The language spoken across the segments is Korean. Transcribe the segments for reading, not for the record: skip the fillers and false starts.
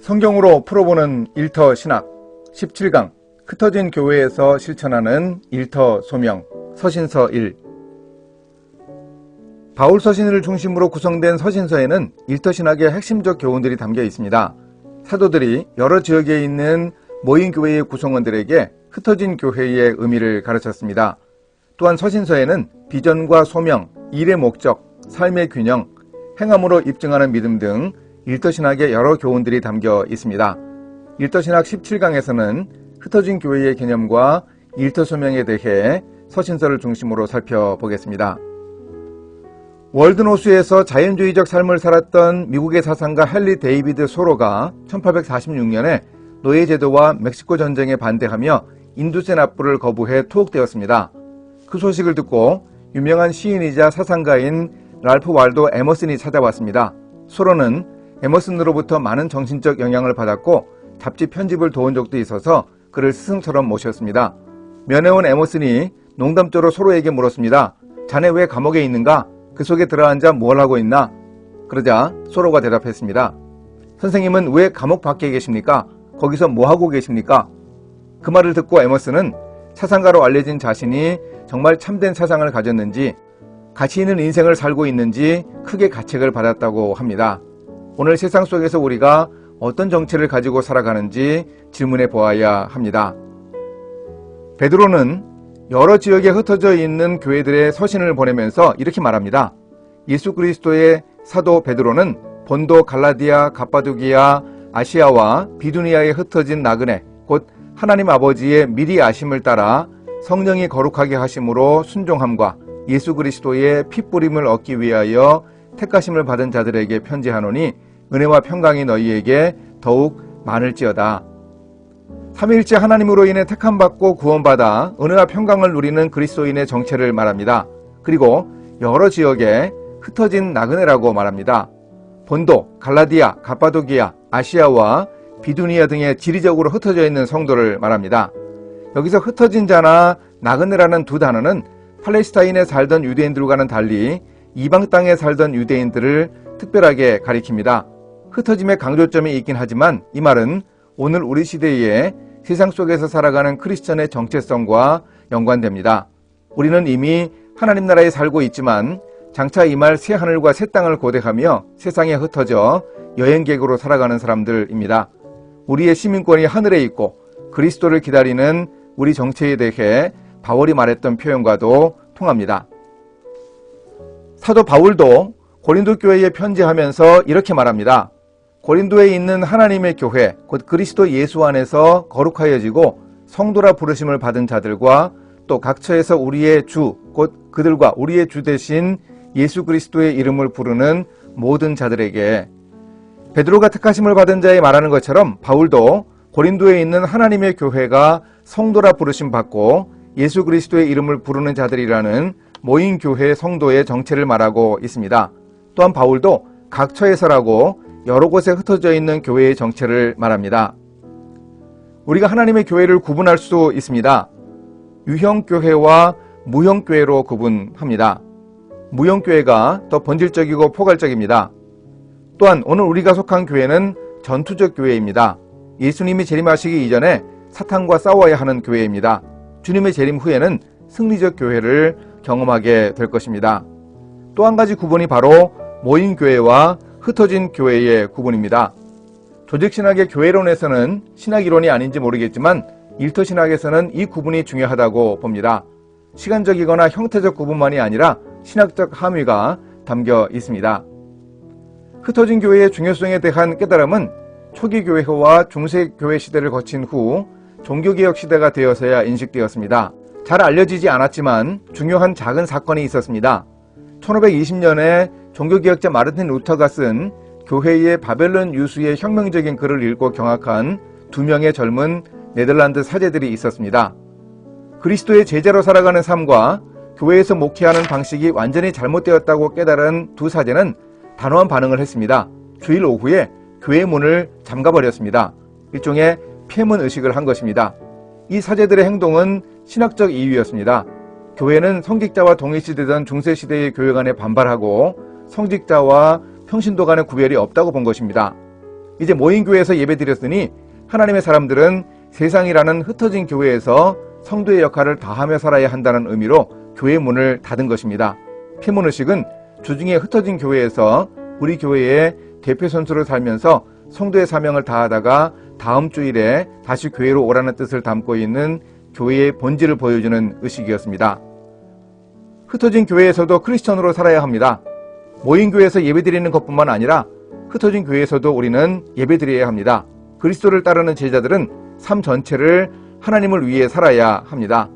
성경으로 풀어보는 일터 신학 17강 흩어진 교회에서 실천하는 일터 소명 서신서 1. 바울 서신을 중심으로 구성된 서신서에는 일터 신학의 핵심적 교훈들이 담겨 있습니다. 사도들이 여러 지역에 있는 모인 교회의 구성원들에게 흩어진 교회의 의미를 가르쳤습니다. 또한 서신서에는 비전과 소명, 일의 목적, 삶의 균형, 행함으로 입증하는 믿음 등 일터신학의 여러 교훈들이 담겨 있습니다. 일터신학 17강에서는 흩어진 교회의 개념과 일터소명에 대해 서신서를 중심으로 살펴보겠습니다. 월드노스에서 자연주의적 삶을 살았던 미국의 사상가 헨리 데이비드 소로가 1846년에 노예제도와 멕시코 전쟁에 반대하며 인두세 납부를 거부해 투옥되었습니다. 그 소식을 듣고 유명한 시인이자 사상가인 랄프 waldo 에머슨이 찾아왔습니다. 소로는 에머슨으로부터 많은 정신적 영향을 받았고 잡지 편집을 도운 적도 있어서 그를 스승처럼 모셨습니다. 면회온 에머슨이 농담조로 소로에게 물었습니다. 자네 왜 감옥에 있는가? 그 속에 들어앉아 뭘 하고 있나? 그러자 소로가 대답했습니다. 선생님은 왜 감옥 밖에 계십니까? 거기서 뭐 하고 계십니까? 그 말을 듣고 에머슨은 사상가로 알려진 자신이 정말 참된 사상을 가졌는지 가치 있는 인생을 살고 있는지 크게 가책을 받았다고 합니다. 오늘 세상 속에서 우리가 어떤 정체를 가지고 살아가는지 질문해 보아야 합니다. 베드로는 여러 지역에 흩어져 있는 교회들의 서신을 보내면서 이렇게 말합니다. 예수 그리스도의 사도 베드로는 본도, 갈라디아, 갑바도기아, 아시아와 비두니아에 흩어진 나그네 곧 하나님 아버지의 미리 아심을 따라 성령이 거룩하게 하심으로 순종함과 예수 그리스도의 핏부림을 얻기 위하여 택하심을 받은 자들에게 편지하노니 은혜와 평강이 너희에게 더욱 많을지어다. 삼위일체 하나님으로 인해 택함받고 구원받아 은혜와 평강을 누리는 그리스도인의 정체를 말합니다. 그리고 여러 지역에 흩어진 나그네라고 말합니다. 본도, 갈라디아, 갑바도기아, 아시아와 비두니아 등의 지리적으로 흩어져 있는 성도를 말합니다. 여기서 흩어진 자나 나그네라는 두 단어는 팔레스타인에 살던 유대인들과는 달리 이방 땅에 살던 유대인들을 특별하게 가리킵니다. 흩어짐의 강조점이 있긴 하지만 이 말은 오늘 우리 시대에 세상 속에서 살아가는 크리스천의 정체성과 연관됩니다. 우리는 이미 하나님 나라에 살고 있지만 장차 임할 새 하늘과 새 땅을 고대하며 세상에 흩어져 여행객으로 살아가는 사람들입니다. 우리의 시민권이 하늘에 있고 그리스도를 기다리는 우리 정체에 대해 바울이 말했던 표현과도 통합니다. 사도 바울도 고린도 교회에 편지하면서 이렇게 말합니다. 고린도에 있는 하나님의 교회 곧 그리스도 예수 안에서 거룩하여지고 성도라 부르심을 받은 자들과 또 각처에서 우리의 주 곧 그들과 우리의 주 대신 예수 그리스도의 이름을 부르는 모든 자들에게 베드로가 택하심을 받은 자에 말하는 것처럼 바울도 고린도에 있는 하나님의 교회가 성도라 부르심 받고 예수 그리스도의 이름을 부르는 자들이라는 모인 교회 성도의 정체를 말하고 있습니다. 또한 바울도 각처에서라고 여러 곳에 흩어져 있는 교회의 정체를 말합니다. 우리가 하나님의 교회를 구분할 수 있습니다. 유형교회와 무형교회로 구분합니다. 무형교회가 더 본질적이고 포괄적입니다. 또한 오늘 우리가 속한 교회는 전투적 교회입니다. 예수님이 재림하시기 이전에 사탄과 싸워야 하는 교회입니다. 주님의 재림 후에는 승리적 교회를 경험하게 될 것입니다. 또 한 가지 구분이 바로 모인 교회와 흩어진 교회의 구분입니다. 조직신학의 교회론에서는 신학이론이 아닌지 모르겠지만 일터신학에서는 이 구분이 중요하다고 봅니다. 시간적이거나 형태적 구분만이 아니라 신학적 함의가 담겨 있습니다. 흩어진 교회의 중요성에 대한 깨달음은 초기 교회와 중세 교회 시대를 거친 후 종교개혁 시대가 되어서야 인식되었습니다. 잘 알려지지 않았지만 중요한 작은 사건이 있었습니다. 1520년에 종교개혁자 마르틴 루터가 쓴 교회의 바벨론 유수의 혁명적인 글을 읽고 경악한 두 명의 젊은 네덜란드 사제들이 있었습니다. 그리스도의 제자로 살아가는 삶과 교회에서 목회하는 방식이 완전히 잘못되었다고 깨달은 두 사제는 단호한 반응을 했습니다. 주일 오후에 교회 문을 잠가버렸습니다. 일종의 폐문 의식을 한 것입니다. 이 사제들의 행동은 신학적 이유였습니다. 교회는 성직자와 동일시되던 중세시대의 교회 간에 반발하고 성직자와 평신도 간의 구별이 없다고 본 것입니다. 이제 모인 교회에서 예배드렸으니 하나님의 사람들은 세상이라는 흩어진 교회에서 성도의 역할을 다하며 살아야 한다는 의미로 교회 문을 닫은 것입니다. 피문의식은 주중에 흩어진 교회에서 우리 교회의 대표 선수로 살면서 성도의 사명을 다하다가 다음 주일에 다시 교회로 오라는 뜻을 담고 있는 교회의 본질을 보여주는 의식이었습니다. 흩어진 교회에서도 크리스천으로 살아야 합니다. 모인 교회에서 예배드리는 것뿐만 아니라 흩어진 교회에서도 우리는 예배드려야 합니다. 그리스도를 따르는 제자들은 삶 전체를 하나님을 위해 살아야 합니다.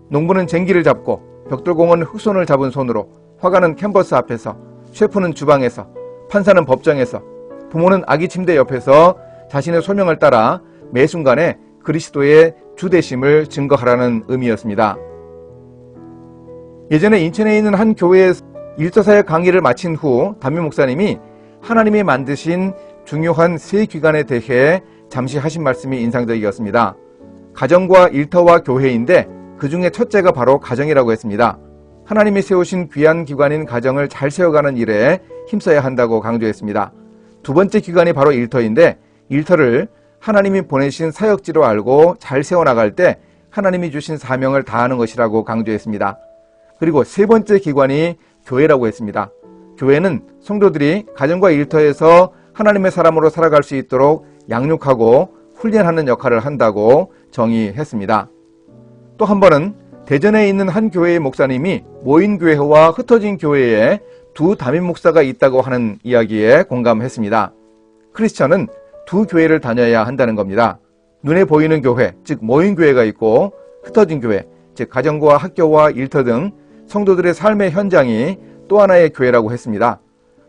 농부는 쟁기를 잡고 벽돌공은 흙손을 잡은 손으로, 화가는 캔버스 앞에서, 셰프는 주방에서, 판사는 법정에서, 부모는 아기 침대 옆에서 자신의 소명을 따라 매 순간에 그리스도의 주되심을 증거하라는 의미였습니다. 예전에 인천에 있는 한 교회에서 일터사역 강의를 마친 후 담임 목사님이 하나님이 만드신 중요한 세 기관에 대해 잠시 하신 말씀이 인상적이었습니다. 가정과 일터와 교회인데 그 중에 첫째가 바로 가정이라고 했습니다. 하나님이 세우신 귀한 기관인 가정을 잘 세워가는 일에 힘써야 한다고 강조했습니다. 두 번째 기관이 바로 일터인데 일터를 하나님이 보내신 사역지로 알고 잘 세워나갈 때 하나님이 주신 사명을 다하는 것이라고 강조했습니다. 그리고 세 번째 기관이 교회라고 했습니다. 교회는 성도들이 가정과 일터에서 하나님의 사람으로 살아갈 수 있도록 양육하고 훈련하는 역할을 한다고 정의했습니다. 또 한 번은 대전에 있는 한 교회의 목사님이 모인 교회와 흩어진 교회에 두 담임 목사가 있다고 하는 이야기에 공감했습니다. 크리스천은 두 교회를 다녀야 한다는 겁니다. 눈에 보이는 교회, 즉 모인 교회가 있고 흩어진 교회, 즉 가정과 학교와 일터 등 성도들의 삶의 현장이 또 하나의 교회라고 했습니다.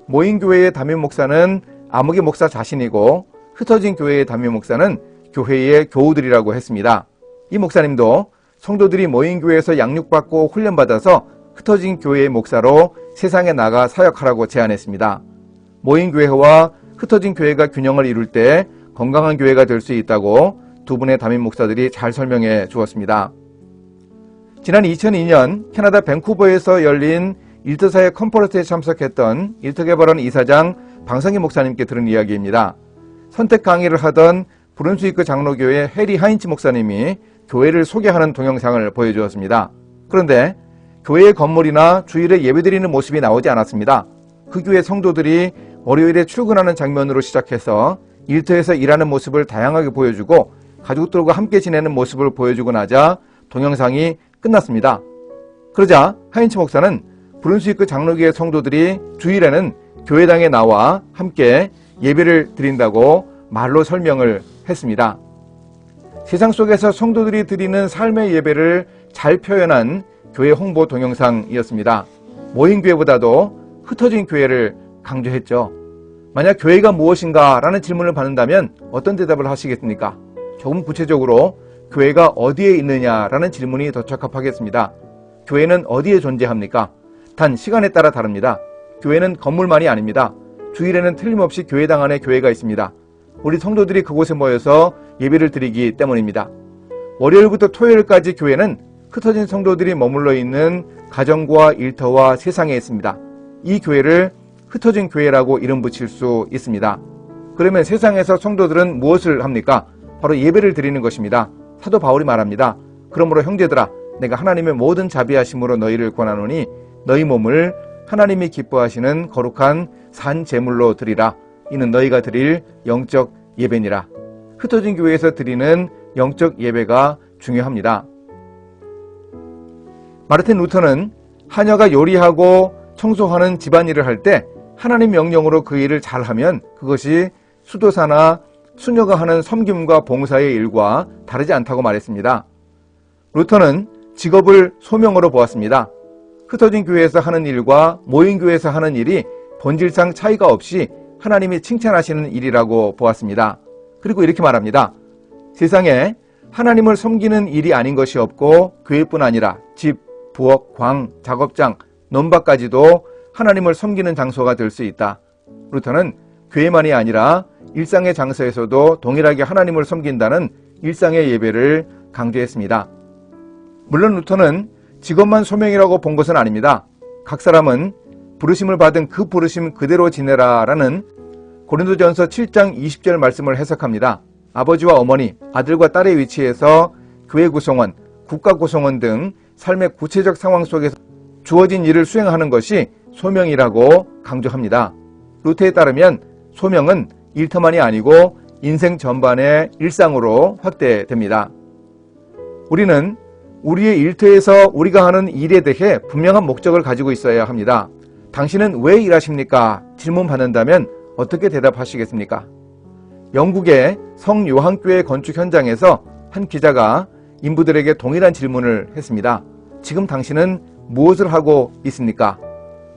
모인 교회의 담임 목사는 아무개 목사 자신이고 흩어진 교회의 담임 목사는 교회의 교우들이라고 했습니다. 이 목사님도 성도들이 모인 교회에서 양육받고 훈련받아서 흩어진 교회의 목사로 세상에 나가 사역하라고 제안했습니다. 모인 교회와 흩어진 교회가 균형을 이룰 때 건강한 교회가 될 수 있다고 두 분의 담임 목사들이 잘 설명해 주었습니다. 지난 2002년 캐나다 밴쿠버에서 열린 일터사역 컨퍼런스에 참석했던 일터개발원 이사장 방성희 목사님께 들은 이야기입니다. 선택 강의를 하던 브룬스위크 장로교회 해리 하인츠 목사님이 교회를 소개하는 동영상을 보여주었습니다. 그런데 교회의 건물이나 주일에 예배드리는 모습이 나오지 않았습니다. 그 교회 성도들이 월요일에 출근하는 장면으로 시작해서 일터에서 일하는 모습을 다양하게 보여주고 가족들과 함께 지내는 모습을 보여주고 나자 동영상이 끝났습니다. 그러자 하인츠 목사는 브룬스위크 장로교회 성도들이 주일에는 교회당에 나와 함께 예배를 드린다고 말로 설명을 했습니다. 세상 속에서 성도들이 드리는 삶의 예배를 잘 표현한 교회 홍보 동영상이었습니다. 모인 교회보다도 흩어진 교회를 강조했죠. 만약 교회가 무엇인가 라는 질문을 받는다면 어떤 대답을 하시겠습니까? 조금 구체적으로 교회가 어디에 있느냐라는 질문이 더 적합하겠습니다. 교회는 어디에 존재합니까? 단 시간에 따라 다릅니다. 교회는 건물만이 아닙니다. 주일에는 틀림없이 교회당 안에 교회가 있습니다. 우리 성도들이 그곳에 모여서 예배를 드리기 때문입니다. 월요일부터 토요일까지 교회는 흩어진 성도들이 머물러 있는 가정과 일터와 세상에 있습니다. 이 교회를 흩어진 교회라고 이름 붙일 수 있습니다. 그러면 세상에서 성도들은 무엇을 합니까? 바로 예배를 드리는 것입니다. 사도 바울이 말합니다. 그러므로 형제들아, 내가 하나님의 모든 자비하심으로 너희를 권하노니 너희 몸을 하나님이 기뻐하시는 거룩한 산 제물로 드리라. 이는 너희가 드릴 영적 예배니라. 흩어진 교회에서 드리는 영적 예배가 중요합니다. 마르틴 루터는 하녀가 요리하고 청소하는 집안일을 할 때 하나님 명령으로 그 일을 잘하면 그것이 수도사나 수녀가 하는 섬김과 봉사의 일과 다르지 않다고 말했습니다. 루터는 직업을 소명으로 보았습니다. 흩어진 교회에서 하는 일과 모인 교회에서 하는 일이 본질상 차이가 없이 하나님이 칭찬하시는 일이라고 보았습니다. 그리고 이렇게 말합니다. 세상에 하나님을 섬기는 일이 아닌 것이 없고 교회뿐 아니라 집, 부엌, 광, 작업장, 논밭까지도 하나님을 섬기는 장소가 될 수 있다. 루터는 교회만이 아니라 일상의 장소에서도 동일하게 하나님을 섬긴다는 일상의 예배를 강조했습니다. 물론 루터는 직업만 소명이라고 본 것은 아닙니다. 각 사람은 부르심을 받은 그 부르심 그대로 지내라라는 고린도전서 7장 20절 말씀을 해석합니다. 아버지와 어머니, 아들과 딸의 위치에서 교회 구성원, 국가 구성원 등 삶의 구체적 상황 속에서 주어진 일을 수행하는 것이 소명이라고 강조합니다. 루터에 따르면 소명은 일터만이 아니고 인생 전반의 일상으로 확대됩니다. 우리는 우리의 일터에서 우리가 하는 일에 대해 분명한 목적을 가지고 있어야 합니다. 당신은 왜 일하십니까? 질문 받는다면 어떻게 대답하시겠습니까? 영국의 성 요한교회 건축 현장에서 한 기자가 인부들에게 동일한 질문을 했습니다. 지금 당신은 무엇을 하고 있습니까?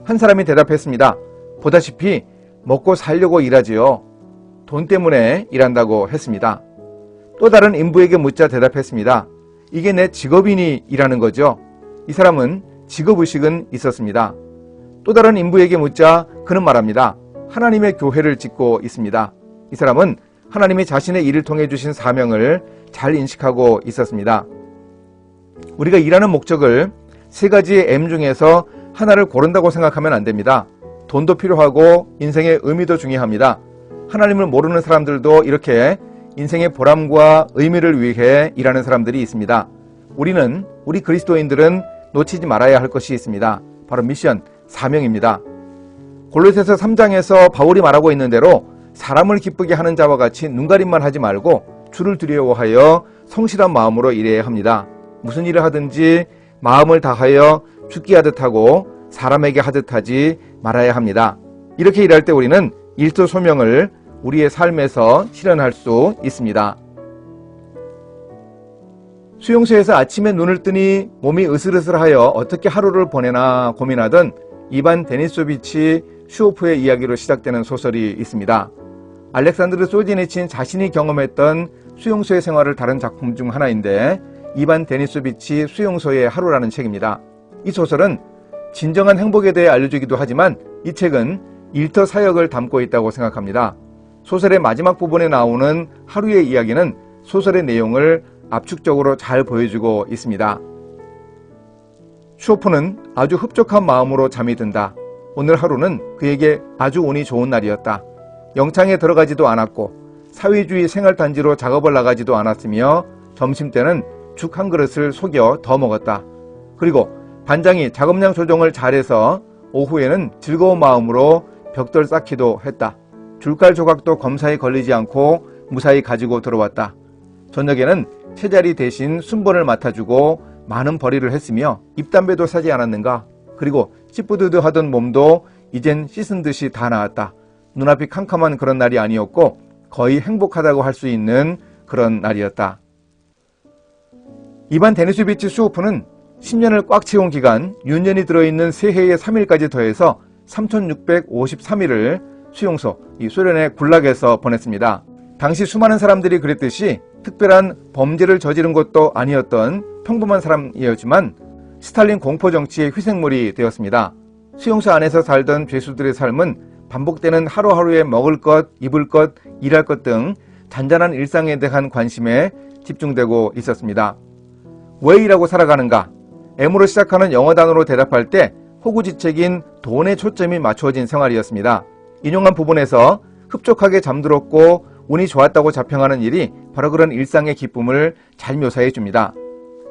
한 사람이 대답했습니다. 보다시피 먹고 살려고 일하지요. 돈 때문에 일한다고 했습니다. 또 다른 인부에게 묻자 대답했습니다. 이게 내 직업이니 일하는 거죠. 이 사람은 직업의식은 있었습니다. 또 다른 인부에게 묻자 그는 말합니다. 하나님의 교회를 짓고 있습니다. 이 사람은 하나님이 자신의 일을 통해 주신 사명을 잘 인식하고 있었습니다. 우리가 일하는 목적을 세 가지의 M 중에서 하나를 고른다고 생각하면 안 됩니다. 돈도 필요하고 인생의 의미도 중요합니다. 하나님을 모르는 사람들도 이렇게 인생의 보람과 의미를 위해 일하는 사람들이 있습니다. 우리 그리스도인들은 놓치지 말아야 할 것이 있습니다. 바로 미션, 사명입니다. 골로새서 3장에서 바울이 말하고 있는 대로 사람을 기쁘게 하는 자와 같이 눈가림만 하지 말고 주를 두려워하여 성실한 마음으로 일해야 합니다. 무슨 일을 하든지 마음을 다하여 죽게 하듯 하고 사람에게 하듯 하지 말아야 합니다. 이렇게 일할 때 우리는 일터 소명을 우리의 삶에서 실현할 수 있습니다. 수용소에서 아침에 눈을 뜨니 몸이 으슬으슬하여 어떻게 하루를 보내나 고민하던 이반 데니소비치 슈오프의 이야기로 시작되는 소설이 있습니다. 알렉산드르 솔제니친 자신이 경험했던 수용소의 생활을 다룬 작품 중 하나인데 이반 데니소비치 수용소의 하루라는 책입니다. 이 소설은 진정한 행복에 대해 알려주기도 하지만 이 책은 일터 사역을 담고 있다고 생각합니다. 소설의 마지막 부분에 나오는 하루의 이야기는 소설의 내용을 압축적으로 잘 보여주고 있습니다. 슈오프는 아주 흡족한 마음으로 잠이 든다. 오늘 하루는 그에게 아주 운이 좋은 날이었다. 영창에 들어가지도 않았고 사회주의 생활단지로 작업을 나가지도 않았으며 점심때는 죽 한 그릇을 속여 더 먹었다. 그리고 반장이 작업량 조정을 잘해서 오후에는 즐거운 마음으로 벽돌 쌓기도 했다. 줄갈 조각도 검사에 걸리지 않고 무사히 가지고 들어왔다. 저녁에는 채자리 대신 순번을 맡아주고 많은 벌이를 했으며 입담배도 사지 않았는가. 그리고 찌뿌드드 하던 몸도 이젠 씻은 듯이 다 나았다. 눈앞이 캄캄한 그런 날이 아니었고 거의 행복하다고 할 수 있는 그런 날이었다. 이반 데니소비치 슈오프는 10년을 꽉 채운 기간 윤년이 들어있는 새해의 3일까지 더해서 3653일을 수용소, 이 소련의 굴락에서 보냈습니다. 당시 수많은 사람들이 그랬듯이 특별한 범죄를 저지른 것도 아니었던 평범한 사람이었지만 스탈린 공포 정치의 희생물이 되었습니다. 수용소 안에서 살던 죄수들의 삶은 반복되는 하루하루의 먹을 것, 입을 것, 일할 것 등 잔잔한 일상에 대한 관심에 집중되고 있었습니다. 왜 일하고 살아가는가? M으로 시작하는 영어 단어로 대답할 때 호구지책인 돈에 초점이 맞추어진 생활이었습니다. 인용한 부분에서 흡족하게 잠들었고 운이 좋았다고 자평하는 일이 바로 그런 일상의 기쁨을 잘 묘사해 줍니다.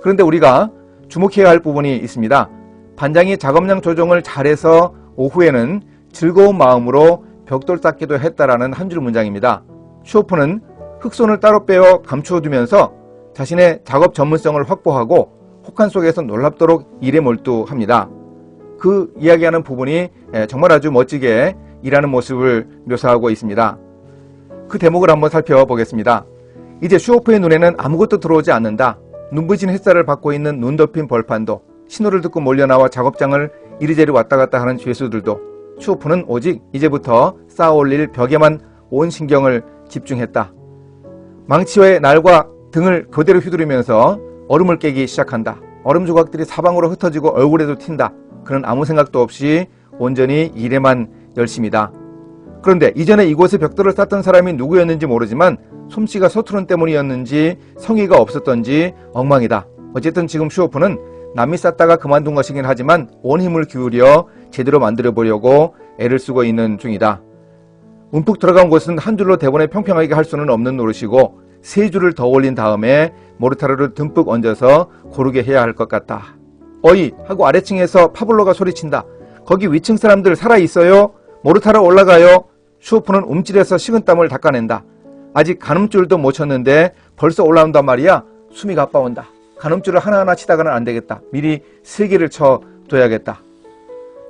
그런데 우리가 주목해야 할 부분이 있습니다. 반장이 작업량 조정을 잘해서 오후에는 즐거운 마음으로 벽돌 닦기도 했다라는 한 줄 문장입니다. 슈오프는 흑손을 따로 빼어 감추어 두면서 자신의 작업 전문성을 확보하고 혹한 속에서 놀랍도록 일에 몰두합니다. 그 이야기하는 부분이 정말 아주 멋지게 일하는 모습을 묘사하고 있습니다. 그 대목을 한번 살펴보겠습니다. 이제 슈오프의 눈에는 아무것도 들어오지 않는다. 눈부신 햇살을 받고 있는 눈 덮인 벌판도, 신호를 듣고 몰려나와 작업장을 이리저리 왔다 갔다 하는 죄수들도, 슈오프는 오직 이제부터 쌓아올릴 벽에만 온 신경을 집중했다. 망치의 날과 등을 교대로 휘두르면서 얼음을 깨기 시작한다. 얼음 조각들이 사방으로 흩어지고 얼굴에도 튄다. 그는 아무 생각도 없이 온전히 일에만 열심이다. 그런데 이전에 이곳에 벽돌을 쌓던 사람이 누구였는지 모르지만 솜씨가 서투른 때문이었는지 성의가 없었던지 엉망이다. 어쨌든 지금 슈오프는 남이 쌓다가 그만둔 것이긴 하지만 온 힘을 기울여 제대로 만들어 보려고 애를 쓰고 있는 중이다. 움푹 들어간 곳은 한 줄로 대본에 평평하게 할 수는 없는 노릇이고 세 줄을 더 올린 다음에 모르타르를 듬뿍 얹어서 고르게 해야 할 것 같다. 어이! 하고 아래층에서 파블로가 소리친다. 거기 위층 사람들 살아있어요? 모르타르 올라가요? 슈오프는 움찔해서 식은땀을 닦아낸다. 아직 가늠줄도 못 쳤는데 벌써 올라온단 말이야. 숨이 가빠온다. 가늠줄을 하나하나 치다가는 안 되겠다. 미리 3개를 쳐둬야겠다.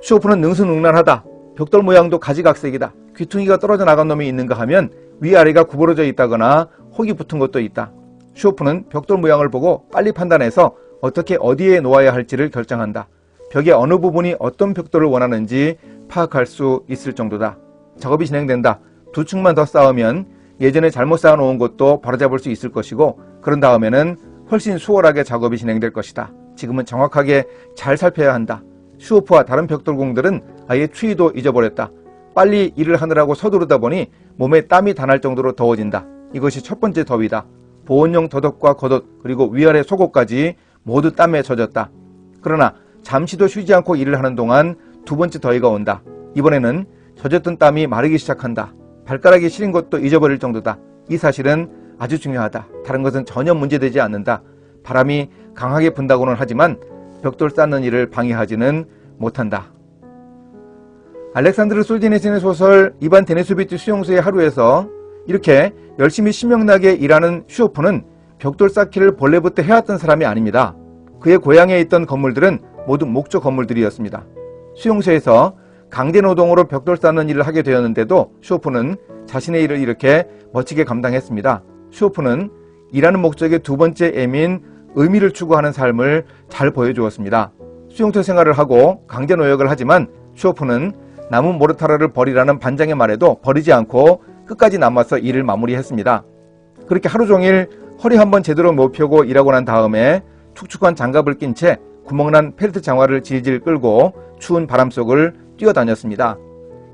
슈오프는 능수능란하다. 벽돌 모양도 가지각색이다. 귀퉁이가 떨어져 나간 놈이 있는가 하면 위아래가 구부러져 있다거나 혹이 붙은 것도 있다. 슈오프는 벽돌 모양을 보고 빨리 판단해서 어떻게 어디에 놓아야 할지를 결정한다. 벽의 어느 부분이 어떤 벽돌을 원하는지 파악할 수 있을 정도다. 작업이 진행된다. 2층만 더 쌓으면 예전에 잘못 쌓아놓은 것도 바로잡을 수 있을 것이고 그런 다음에는 훨씬 수월하게 작업이 진행될 것이다. 지금은 정확하게 잘 살펴야 한다. 슈오프와 다른 벽돌공들은 아예 추위도 잊어버렸다. 빨리 일을 하느라고 서두르다 보니 몸에 땀이 다날 정도로 더워진다. 이것이 첫 번째 더위다. 보온용 더덕과 겉옷 그리고 위아래 속옷까지 모두 땀에 젖었다. 그러나 잠시도 쉬지 않고 일을 하는 동안 두 번째 더위가 온다. 이번에는 젖었던 땀이 마르기 시작한다. 발가락이 시린 것도 잊어버릴 정도다. 이 사실은 아주 중요하다. 다른 것은 전혀 문제되지 않는다. 바람이 강하게 분다고는 하지만 벽돌 쌓는 일을 방해하지는 못한다. 알렉산드르 솔제니친의 소설 이반 데니소비치 수용소의 하루에서 이렇게 열심히 신명나게 일하는 슈오프는 벽돌 쌓기를 본래부터 해왔던 사람이 아닙니다. 그의 고향에 있던 건물들은 모두 목조 건물들이었습니다. 수용소에서 강제노동으로 벽돌 쌓는 일을 하게 되었는데도 슈오프는 자신의 일을 이렇게 멋지게 감당했습니다. 슈오프는 일하는 목적의 두 번째 M인 의미를 추구하는 삶을 잘 보여주었습니다. 수용소 생활을 하고 강제노역을 하지만 슈오프는 남은 모르타르를 버리라는 반장의 말에도 버리지 않고 끝까지 남아서 일을 마무리했습니다. 그렇게 하루 종일 허리 한번 제대로 못 펴고 일하고 난 다음에 축축한 장갑을 낀 채 구멍난 펠트 장화를 질질 끌고 추운 바람 속을 뛰어다녔습니다.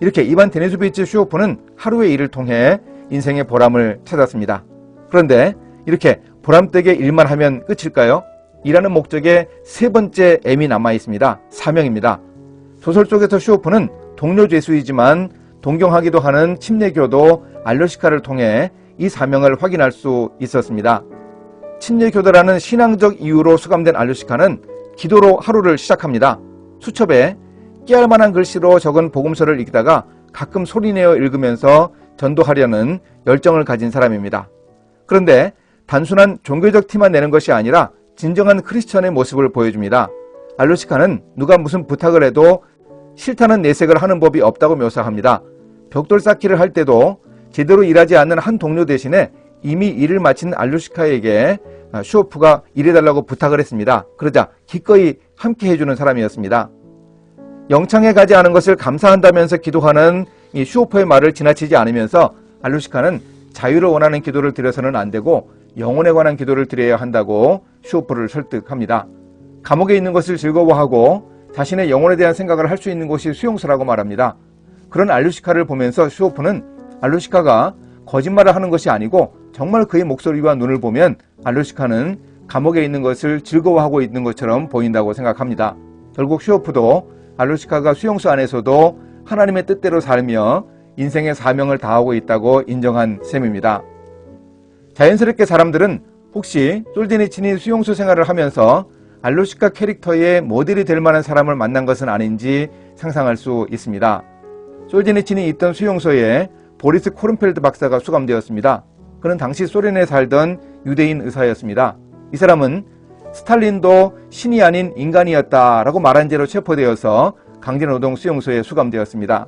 이렇게 이반 데니소비치 슈오프는 하루의 일을 통해 인생의 보람을 찾았습니다. 그런데 이렇게 보람되게 일만 하면 끝일까요? 일하는 목적에 세 번째 M이 남아있습니다. 사명입니다. 소설 속에서 슈오프는 동료 죄수이지만 동경하기도 하는 침례교도 알료시카를 통해 이 사명을 확인할 수 있었습니다. 침례교도라는 신앙적 이유로 수감된 알료시카는 기도로 하루를 시작합니다. 수첩에 깨알 만한 글씨로 적은 복음서를 읽다가 가끔 소리내어 읽으면서 전도하려는 열정을 가진 사람입니다. 그런데 단순한 종교적 티만 내는 것이 아니라 진정한 크리스천의 모습을 보여줍니다. 알료시카는 누가 무슨 부탁을 해도 싫다는 내색을 하는 법이 없다고 묘사합니다. 벽돌 쌓기를 할 때도 제대로 일하지 않는 한 동료 대신에 이미 일을 마친 알료시카에게 슈오프가 일해달라고 부탁을 했습니다. 그러자 기꺼이 함께 해주는 사람이었습니다. 영창에 가지 않은 것을 감사한다면서 기도하는 이 슈오프의 말을 지나치지 않으면서 알료시카는 자유를 원하는 기도를 드려서는 안 되고 영혼에 관한 기도를 드려야 한다고 슈오프를 설득합니다. 감옥에 있는 것을 즐거워하고 자신의 영혼에 대한 생각을 할 수 있는 곳이 수용소라고 말합니다. 그런 알료시카를 보면서 슈오프는 알료시카가 거짓말을 하는 것이 아니고 정말 그의 목소리와 눈을 보면 알료시카는 감옥에 있는 것을 즐거워하고 있는 것처럼 보인다고 생각합니다. 결국 슈오프도 알료시카가 수용소 안에서도 하나님의 뜻대로 살며 인생의 사명을 다하고 있다고 인정한 셈입니다. 자연스럽게 사람들은 혹시 솔제니친이 수용소 생활을 하면서 알료시카 캐릭터의 모델이 될 만한 사람을 만난 것은 아닌지 상상할 수 있습니다. 솔제니친이 있던 수용소에 보리스 코른펠드 박사가 수감되었습니다. 그는 당시 소련에 살던 유대인 의사였습니다. 이 사람은 스탈린도 신이 아닌 인간이었다라고 말한 채로 체포되어서 강제노동 수용소에 수감되었습니다.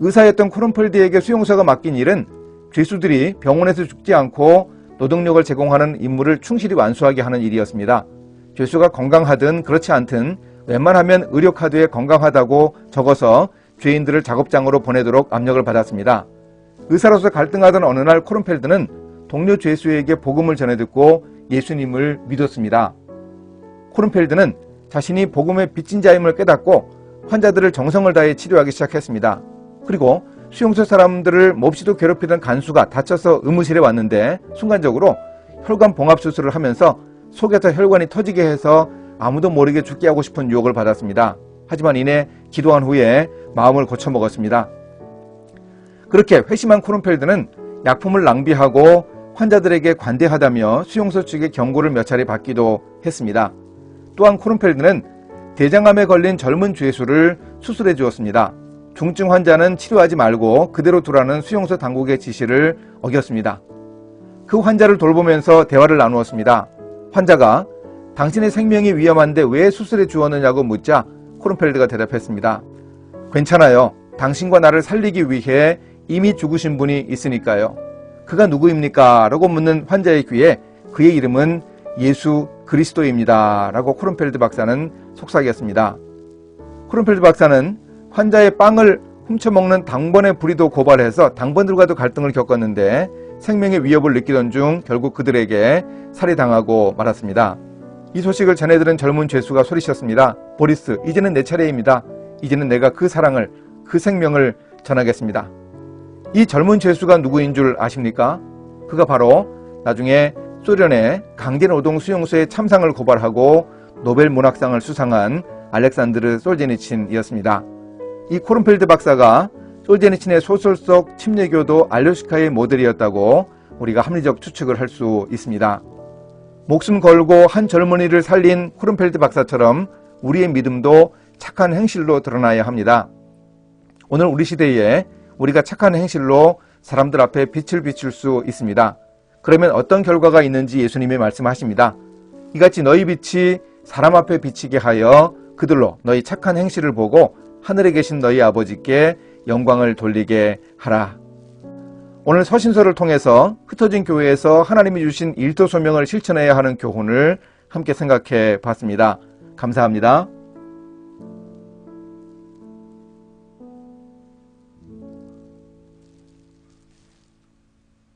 의사였던 코른펠드에게 수용소가 맡긴 일은 죄수들이 병원에서 죽지 않고 노동력을 제공하는 임무를 충실히 완수하게 하는 일이었습니다. 죄수가 건강하든 그렇지 않든 웬만하면 의료카드에 건강하다고 적어서 죄인들을 작업장으로 보내도록 압력을 받았습니다. 의사로서 갈등하던 어느 날 코른펠드는 동료 죄수에게 복음을 전해 듣고 예수님을 믿었습니다. 코른펠드는 자신이 복음의 빚진 자임을 깨닫고 환자들을 정성을 다해 치료하기 시작했습니다. 그리고 수용소 사람들을 몹시도 괴롭히던 간수가 다쳐서 의무실에 왔는데 순간적으로 혈관 봉합 수술을 하면서 속에서 혈관이 터지게 해서 아무도 모르게 죽게 하고 싶은 유혹을 받았습니다. 하지만 이내 기도한 후에 마음을 고쳐먹었습니다. 그렇게 회심한 코른펠드는 약품을 낭비하고 환자들에게 관대하다며 수용소 측의 경고를 몇 차례 받기도 했습니다. 또한 코른펠드는 대장암에 걸린 젊은 죄수를 수술해 주었습니다. 중증 환자는 치료하지 말고 그대로 두라는 수용소 당국의 지시를 어겼습니다. 그 환자를 돌보면서 대화를 나누었습니다. 환자가 당신의 생명이 위험한데 왜 수술해 주었느냐고 묻자 코른펠드가 대답했습니다. 괜찮아요. 당신과 나를 살리기 위해 이미 죽으신 분이 있으니까요. 그가 누구입니까? 라고 묻는 환자의 귀에 그의 이름은 예수 그리스도입니다. 라고 코른펠드 박사는 속삭였습니다. 코른펠드 박사는 환자의 빵을 훔쳐먹는 당번의 불의도 고발해서 당번들과도 갈등을 겪었는데 생명의 위협을 느끼던 중 결국 그들에게 살해당하고 말았습니다. 이 소식을 전해들은 젊은 죄수가 소리쳤습니다. 보리스, 이제는 내 차례입니다. 이제는 내가 그 사랑을, 그 생명을 전하겠습니다. 이 젊은 죄수가 누구인 줄 아십니까? 그가 바로 나중에 소련의 강제노동 수용소의 참상을 고발하고 노벨 문학상을 수상한 알렉산드르 솔제니친이었습니다. 이 코른펠드 박사가 솔제니친의 소설 속 침례교도 알료시카의 모델이었다고 우리가 합리적 추측을 할 수 있습니다. 목숨 걸고 한 젊은이를 살린 코른펠드 박사처럼 우리의 믿음도 착한 행실로 드러나야 합니다. 오늘 우리 시대에 우리가 착한 행실로 사람들 앞에 빛을 비출 수 있습니다. 그러면 어떤 결과가 있는지 예수님이 말씀하십니다. 이같이 너희 빛이 사람 앞에 비치게 하여 그들로 너희 착한 행실을 보고 하늘에 계신 너희 아버지께 영광을 돌리게 하라. 오늘 서신서를 통해서 흩어진 교회에서 하나님이 주신 일도 소명을 실천해야 하는 교훈을 함께 생각해 봤습니다. 감사합니다.